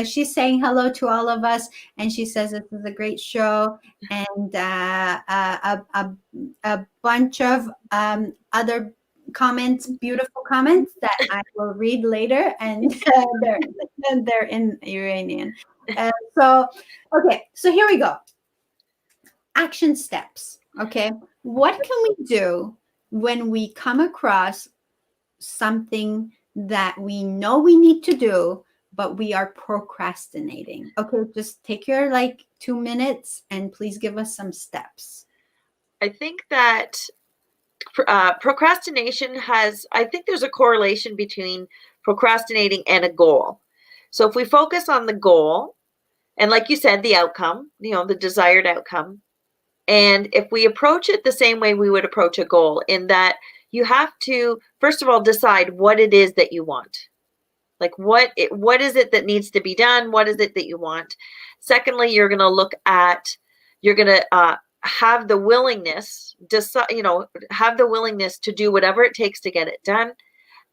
she's saying hello to all of us, and she says this is a great show, and a bunch of other comments, beautiful comments that I will read later, and they're in Iranian. So here we go. Action steps. Okay, what can we do when we come across something that we know we need to do, but we are procrastinating? Okay, just take your 2 minutes and please give us some steps. I think that procrastination I think there's a correlation between procrastinating and a goal. So if we focus on the goal, and like you said, the outcome, the desired outcome, and if we approach it the same way we would approach a goal, in that you have to, first of all, decide what it is that you want. Like what is it that needs to be done? What is it that you want? Secondly, you're going to have the willingness, have the willingness to do whatever it takes to get it done.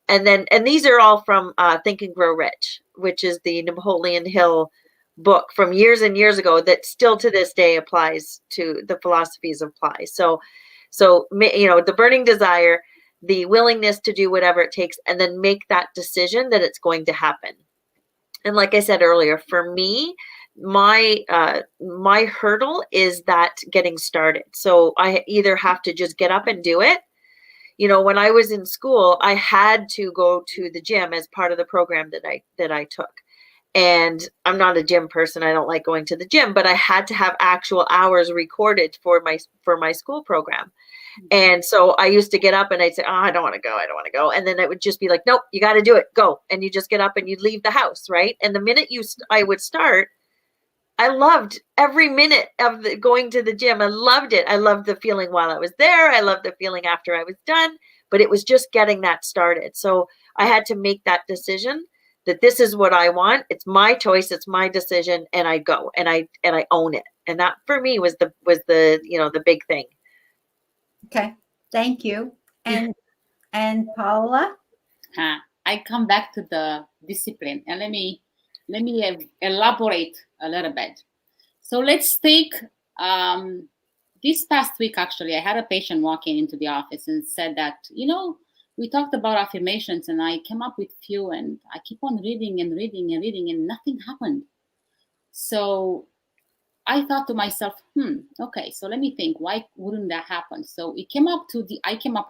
And these are all from Think and Grow Rich, which is the Napoleon Hill book from years and years ago that still to this day applies to the philosophies apply. So the burning desire, the willingness to do whatever it takes, and then make that decision that it's going to happen. And like I said earlier, for me, my hurdle is that getting started. So I either have to just get up and do it. When I was in school, I had to go to the gym as part of the program that I took. And I'm not a gym person. I don't like going to the gym, but I had to have actual hours recorded for my school program. And so I used to get up and I'd say, I don't want to go. And then it would just be like, nope, you got to do it. Go. And you just get up and you'd leave the house. Right. And the minute I would start, I loved every minute of going to the gym. I loved it. I loved the feeling while I was there. I loved the feeling after I was done, but it was just getting that started. So I had to make that decision that this is what I want. It's my choice. It's my decision. And I go and I own it. And that for me was the big thing. Okay. Thank you. And Paula? I come back to the discipline, and let me elaborate a little bit. So let's take this past week, actually, I had a patient walking into the office and said that, we talked about affirmations and I came up with few, and I keep on reading and nothing happened. So I thought to myself, okay, so let me think, why wouldn't that happen? So I came up with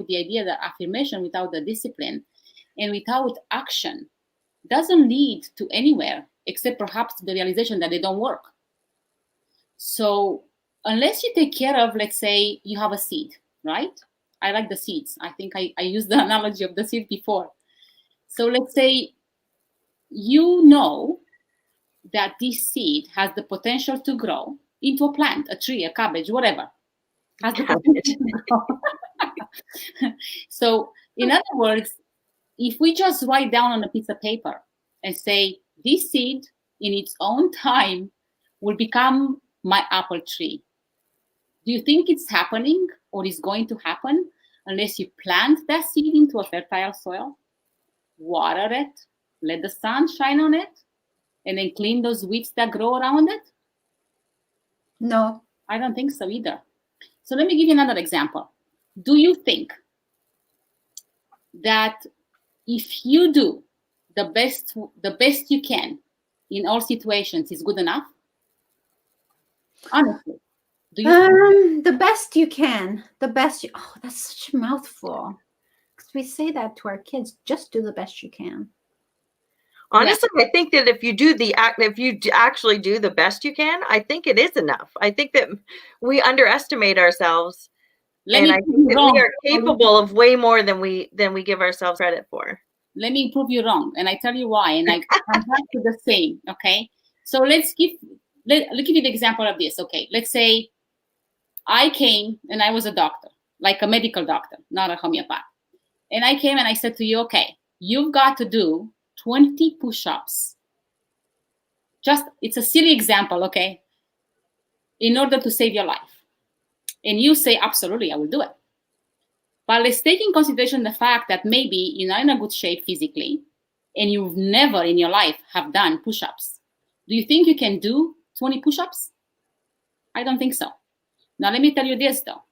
the idea that affirmation without the discipline and without action doesn't lead to anywhere except perhaps the realization that they don't work. So unless you take care of, let's say you have a seed, right? I like the seeds. I think I used the analogy of the seed before. So let's say that this seed has the potential to grow into a plant, a tree, a cabbage, whatever. Has the potential to grow. So in other words, if we just write down on a piece of paper and say, this seed in its own time will become my apple tree, do you think it's happening? or is going to happen unless you plant that seed into a fertile soil, water it, let the sun shine on it, and then clean those weeds that grow around it? No. I don't think so either. So let me give you another example. Do you think that if you do the best you can in all situations is good enough? Honestly, do you The best you can. Oh, that's such a mouthful. Because we say that to our kids. Just do the best you can. Honestly, I think that if you actually do the best you can, I think it is enough. I think that we underestimate ourselves, and I think that we are capable of way more than we give ourselves credit for. Let me prove you wrong, and I tell you why. And I come back to the same. Okay, so let's give you the example of this. Okay, let's say I came and I was a doctor, like a medical doctor, not a homeopath. And I came and I said to you, okay, you've got to do 20 push-ups. It's a silly example, okay? In order to save your life. And you say, absolutely, I will do it. But let's take in consideration the fact that maybe you're not in a good shape physically and you've never in your life have done push-ups. Do you think you can do 20 push-ups? I don't think so. Now, let me tell you this, though.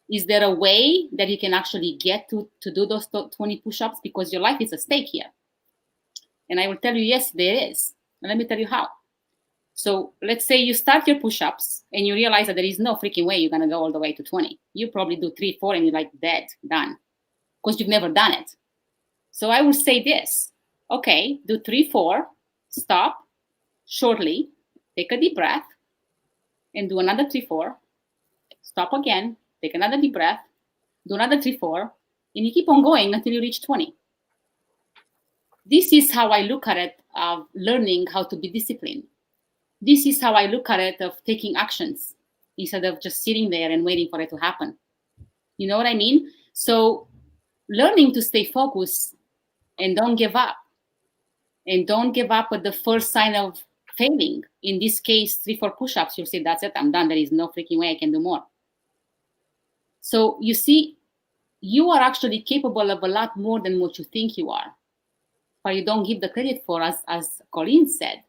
Is there a way that you can actually get to do those 20 push-ups? Because your life is at stake here. And I will tell you, yes, there is. And let me tell you how. So let's say you start your push-ups and you realize that there is no freaking way you're going to go all the way to 20. You probably do 3, 4 and you're like dead, done. Because you've never done it. So I will say this. Okay, do 3, 4, stop shortly, take a deep breath, and do another 3, 4. Stop again, take another deep breath, do another 3, 4, and you keep on going until you reach 20. This is how I look at it, of learning how to be disciplined. This is how I look at it, of taking actions instead of just sitting there and waiting for it to happen. You know what I mean? So learning to stay focused and don't give up. And don't give up at the first sign of failing. In this case, 3, 4 push-ups, you'll say, that's it, I'm done. There is no freaking way I can do more. So you see, you are actually capable of a lot more than what you think you are. But you don't give the credit for, as Colleen said.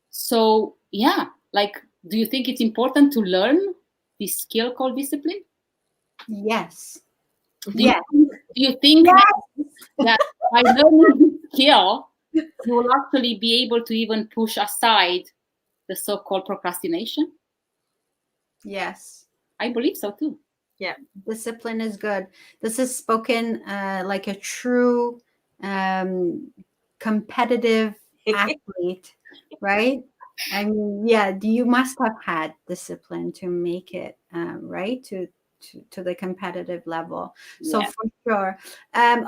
So yeah, like, do you think it's important to learn this skill called discipline? Yes. Do you think that by learning this skill, you will actually be able to even push aside the so-called procrastination? Yes. I believe so too. Yeah. Discipline is good. This is spoken like a true competitive athlete, right? I mean, yeah, you must have had discipline to make it right to the competitive level. So Yeah. for sure.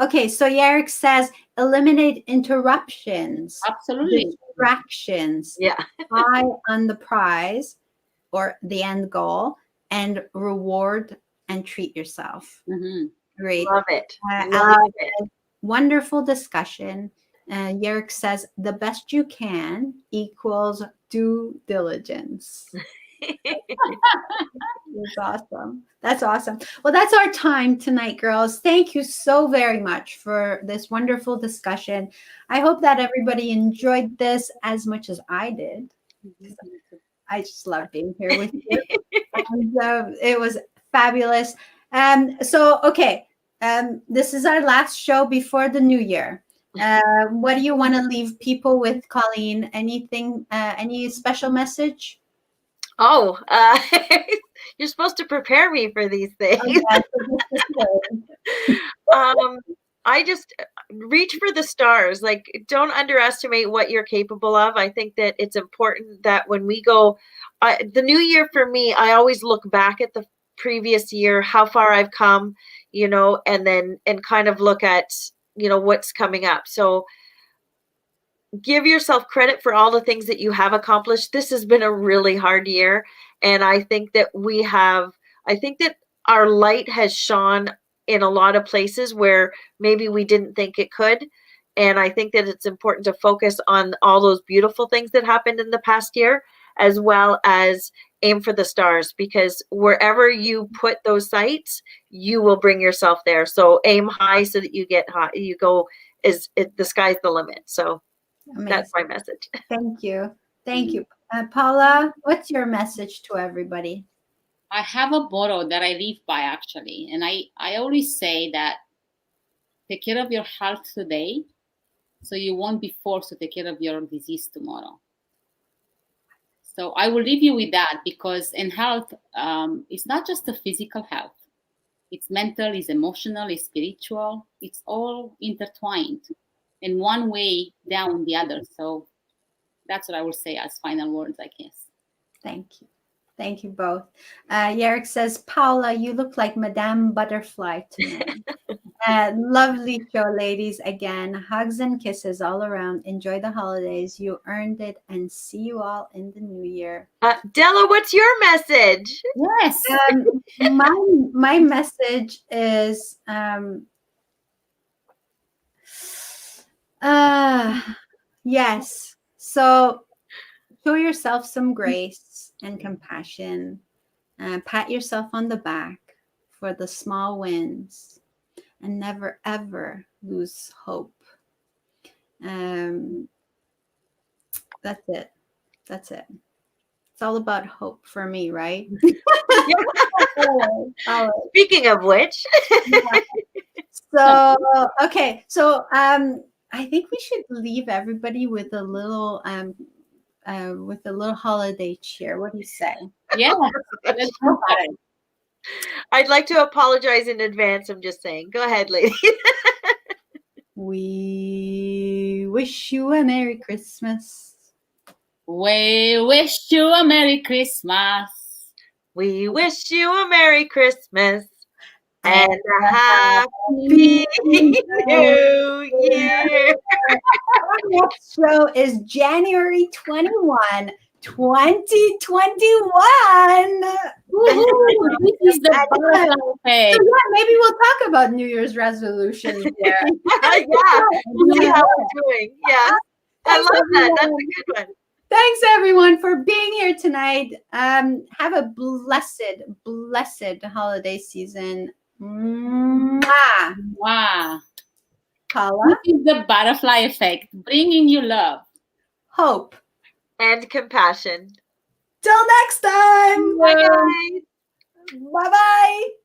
Okay, so Yarrick says eliminate interruptions, Absolutely. distractions, Yeah. eye on the prize or the end goal, and reward and treat yourself. Mm-hmm. Great. Love it. Love it. Wonderful discussion. Yerrick says the best you can equals due diligence. That's awesome. That's awesome. Well, that's our time tonight, girls. Thank you so very much for this wonderful discussion. I hope that everybody enjoyed this as much as I did. I just love being here with you. And, it was fabulous. Okay. This is our last show before the new year. What do you want to leave people with, Colleen? Anything, any special message? Oh, you're supposed to prepare me for these things. I just reach for the stars. Like, don't underestimate what you're capable of. I think that it's important that when we go, the new year for me, I always look back at the previous year, how far I've come, and kind of look at, what's coming up. So give yourself credit for all the things that you have accomplished. This has been a really hard year. And I think that our light has shone in a lot of places where maybe we didn't think it could. And I think that it's important to focus on all those beautiful things that happened in the past year, as well as aim for the stars, because wherever you put those sights, you will bring yourself there. So aim high so that you get high. You go, the sky's the limit. So Amazing. that's my message. Thank you. Thank you. Paula, what's your message to everybody? I have a motto that I live by, actually. And I always say that take care of your health today so you won't be forced to take care of your disease tomorrow. So I will leave you with that, because in health, it's not just the physical health. It's mental, it's emotional, it's spiritual. It's all intertwined, and one way down the other. So that's what I will say as final words, I guess. Thank you. Thank you both. Yerrick says, Paula, you look like Madame Butterfly tonight. Lovely show, ladies. Again, hugs and kisses all around. Enjoy the holidays. You earned it, and see you all in the new year. Della, what's your message? Yes. My message is yes. So show yourself some grace and compassion. Pat yourself on the back for the small wins, and never ever lose hope. That's it. That's it. It's all about hope for me, right? Speaking of which. So okay. So I think we should leave everybody with a little holiday cheer. What do you say? Yeah. Let's go about it. I'd like to apologize in advance. I'm just saying. Go ahead, lady. We wish you a Merry Christmas. We wish you a Merry Christmas. We wish you a Merry Christmas and a Happy New Year. Our next show is January 21, 2021. This is the butterfly effect. So yeah, maybe we'll talk about New Year's resolutions. Yeah, we'll see how we're doing. Yeah, I love that. That's a good one. Thanks everyone for being here tonight. Have a blessed holiday season. Mwah. Wow. Paula? This is the butterfly effect, bringing you love, hope, and compassion. Till next time. Bye. Bye-bye.